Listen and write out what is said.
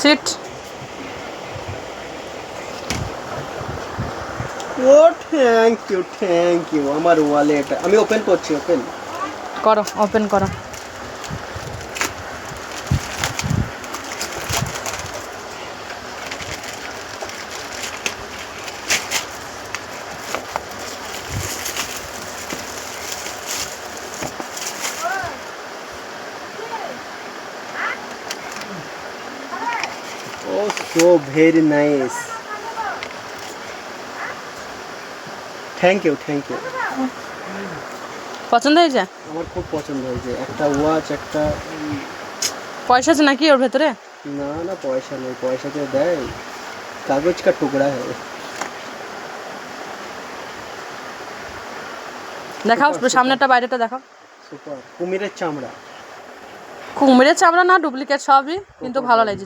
Seat. Oh thank you আমার wallet আমি open করছি ওপেন করো, ওপেন করো। Oh so very nice thank you পছন্দ হয়েছে? আমার খুব পছন্দ হয়েছে একটা ওয়াচ একটা পয়সা আছে নাকি ওর ভেতরে? না না পয়সা নেই পয়সা তো দেয় কাগজ কা টুকরা হ্যাঁ দেখাও সামনেটা বাইরেটা দেখাও। সুপার কুমিরের চামড়া কুমিরের চামড়া না ডুপ্লিকেট সবই, কিন্তু ভালো লাগছে।